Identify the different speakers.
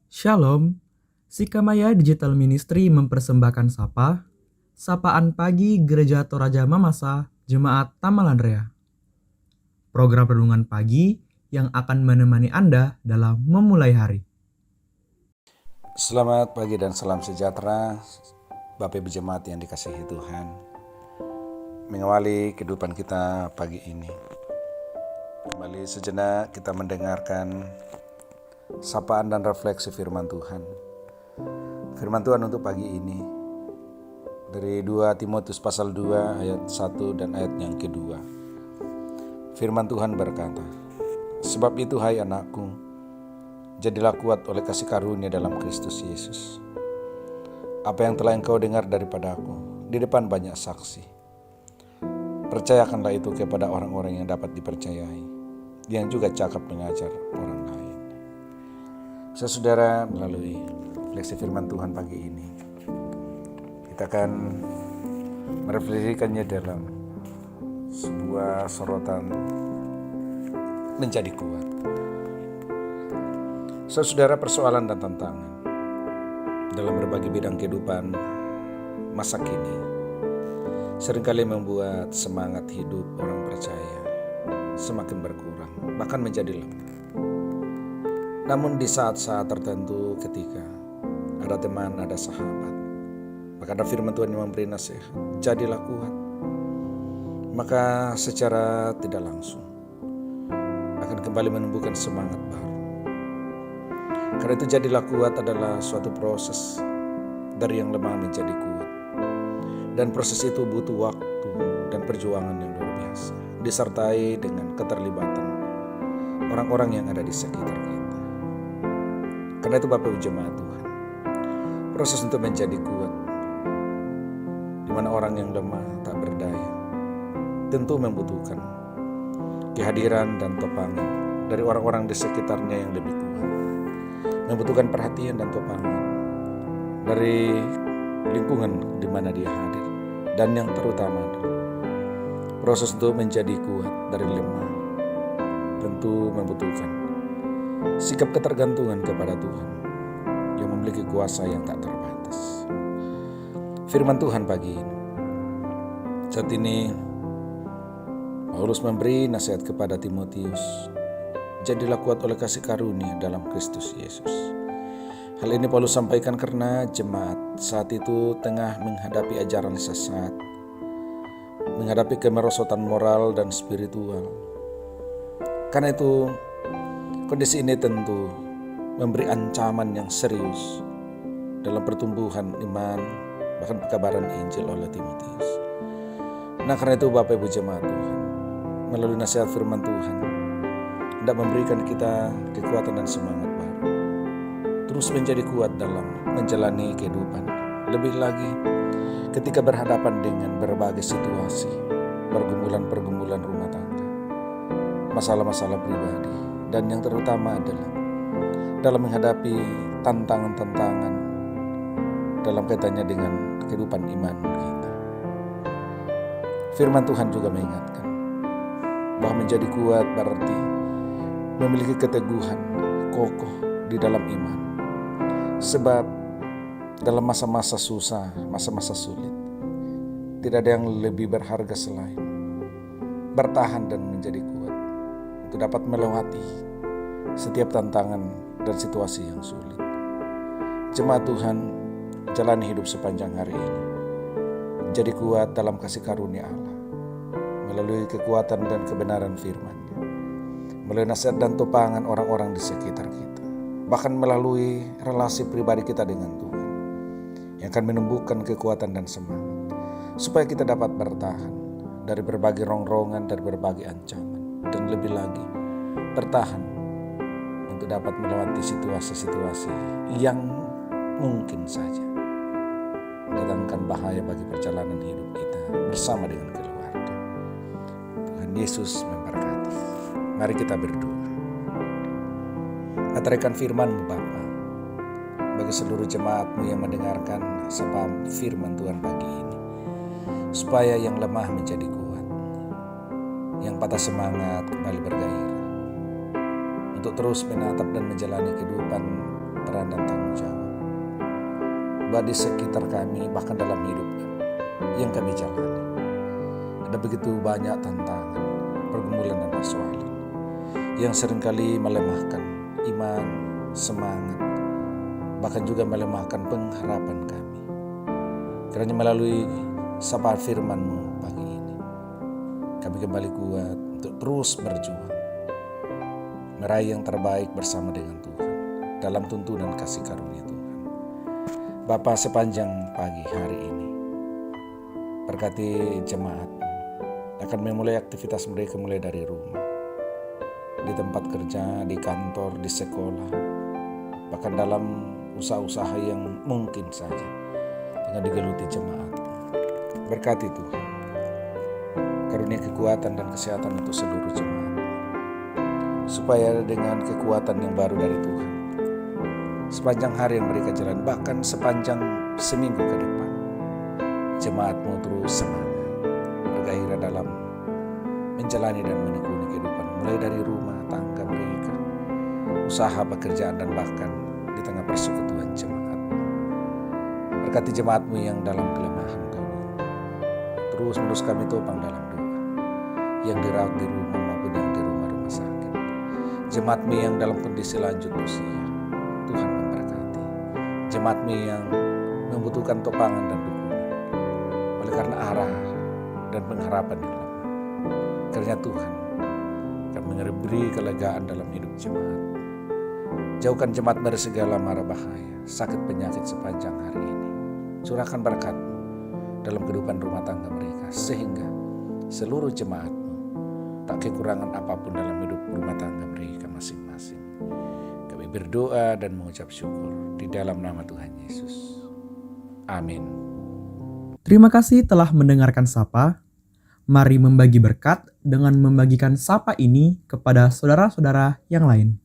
Speaker 1: Shalom, Sikamaya Digital Ministry mempersembahkan Sapaan Pagi Gereja Toraja Mamasa, Jemaat Tamalandrea. Program renungan pagi yang akan menemani Anda dalam memulai hari.
Speaker 2: Selamat pagi dan salam sejahtera, Bapak Ibu Jemaat yang dikasihi Tuhan. Mengawali kehidupan kita pagi ini, kembali sejenak kita mendengarkan sapaan dan refleksi firman Tuhan. Firman Tuhan untuk pagi ini dari 2 Timotius pasal 2 ayat 1 dan ayat yang kedua. Firman Tuhan berkata, "Sebab itu hai anakku, jadilah kuat oleh kasih karunia dalam Kristus Yesus. Apa yang telah engkau dengar daripadaku di depan banyak saksi, percayakanlah itu kepada orang-orang yang dapat dipercayai, yang juga cakap mengajar orang lain." Saudara, melalui refleksi firman Tuhan pagi ini, kita akan merefleksikannya dalam sebuah sorotan menjadi kuat. Saudara, persoalan dan tantangan dalam berbagai bidang kehidupan masa kini seringkali membuat semangat hidup orang percaya semakin berkurang, bahkan menjadi lemah. Namun di saat-saat tertentu, ketika ada teman, ada sahabat, maka ada firman Tuhan yang memberi nasihat, jadilah kuat. Maka secara tidak langsung akan kembali menumbuhkan semangat baru. Karena itu jadilah kuat adalah suatu proses dari yang lemah menjadi kuat. Dan proses itu butuh waktu dan perjuangan yang luar biasa, disertai dengan keterlibatan orang-orang yang ada di sekitar kita. Karena itu Bapak Ibu Jemaat Tuhan, proses untuk menjadi kuat, di mana orang yang lemah tak berdaya, tentu membutuhkan kehadiran dan topangan dari orang-orang di sekitarnya yang lebih kuat. Membutuhkan perhatian dan topangan dari lingkungan di mana dia hadir. Dan yang terutama adalah proses untuk menjadi kuat dari lemah tentu membutuhkan sikap ketergantungan kepada Tuhan yang memiliki kuasa yang tak terbatas. Firman Tuhan pagi ini, saat ini Paulus memberi nasihat kepada Timotius, jadilah kuat oleh kasih karunia dalam Kristus Yesus. Hal ini Paulus sampaikan karena jemaat saat itu tengah menghadapi ajaran sesat, menghadapi kemerosotan moral dan spiritual. Karena itu kondisi ini tentu memberi ancaman yang serius dalam pertumbuhan iman, bahkan pekabaran Injil oleh Timotius. Nah, karena itu Bapak Ibu Jemaat Tuhan, melalui nasihat firman Tuhan, hendak memberikan kita kekuatan dan semangat baru, terus menjadi kuat dalam menjalani kehidupan. Lebih lagi ketika berhadapan dengan berbagai situasi, pergumulan-pergumulan rumah tangga, masalah-masalah pribadi, dan yang terutama adalah dalam menghadapi tantangan-tantangan dalam kaitannya dengan kehidupan iman kita. Firman Tuhan juga mengingatkan bahwa menjadi kuat berarti memiliki keteguhan, kokoh di dalam iman. Sebab dalam masa-masa susah, masa-masa sulit, tidak ada yang lebih berharga selain bertahan dan menjadi kuat untuk dapat melewati setiap tantangan dan situasi yang sulit. Jemaat Tuhan, jalani hidup sepanjang hari ini jadi kuat dalam kasih karunia Allah, melalui kekuatan dan kebenaran firman-Nya, melalui nasihat dan topangan orang-orang di sekitar kita, bahkan melalui relasi pribadi kita dengan Tuhan, yang akan menumbuhkan kekuatan dan semangat, supaya kita dapat bertahan dari berbagai rongrongan, dari berbagai ancaman, dan lebih lagi bertahan untuk dapat melewati situasi-situasi yang mungkin saja mendatangkan bahaya bagi perjalanan hidup kita bersama dengan keluarga. Tuhan Yesus memberkati. Mari kita berdoa. Meteraikan firman-Mu Bapa, bagi seluruh jemaat-Mu yang mendengarkan sapaan firman Tuhan pagi ini, supaya yang lemah menjadi kuat, yang patah semangat kembali bergairah, untuk terus menatap dan menjalani kehidupan peran kepedulian dan tanggung jawab. Bahwa di sekitar kami, bahkan dalam hidup yang kami jalani, ada begitu banyak tantangan, pergumulan dan persoalan yang seringkali melemahkan iman, semangat, bahkan juga melemahkan pengharapan kami. Kiranya melalui sapaan firman-Mu pagi ini, kami kembali kuat untuk terus berjuang, meraih yang terbaik bersama dengan Tuhan dalam tuntunan kasih karunia Tuhan. Bapa, sepanjang pagi hari ini, berkati jemaat akan memulai aktivitas mereka mulai dari rumah, di tempat kerja, di kantor, di sekolah, bahkan dalam usaha-usaha yang mungkin saja dengan digeluti jemaat. Berkati Tuhan, karunia kekuatan dan kesehatan untuk seluruh jemaat, supaya dengan kekuatan yang baru dari Tuhan, sepanjang hari yang mereka jalan, bahkan sepanjang seminggu ke depan, jemaat-Mu terus semangat, bergairah dalam menjalani dan menekuni kehidupan, mulai dari rumah tangga mereka, usaha, pekerjaan, dan bahkan di tengah persekutuan jemaat. Berkati jemaat-Mu yang dalam kelemahan terus menerus kami topang dalam doa, yang dirawat di rumah maupun yang di rumah-rumah sakit. Jemaat-Mu yang dalam kondisi lanjut usia, Tuhan memberkati. Jemaat-Mu yang membutuhkan topangan dan dukungan oleh karena arah dan pengharapan yang lemah. Kiranya Tuhan akan memberi kelegaan dalam hidup jemaat. Jauhkan jemaat dari segala mara bahaya, sakit penyakit sepanjang hari ini. Curahkan berkat dalam kehidupan rumah tangga mereka, sehingga seluruh jemaat-Mu tak kekurangan apapun dalam hidup rumah tangga mereka masing-masing. Kami berdoa dan mengucap syukur di dalam nama Tuhan Yesus. Amin.
Speaker 1: Terima kasih telah mendengarkan Sapa. Mari membagi berkat dengan membagikan Sapa ini kepada saudara-saudara yang lain.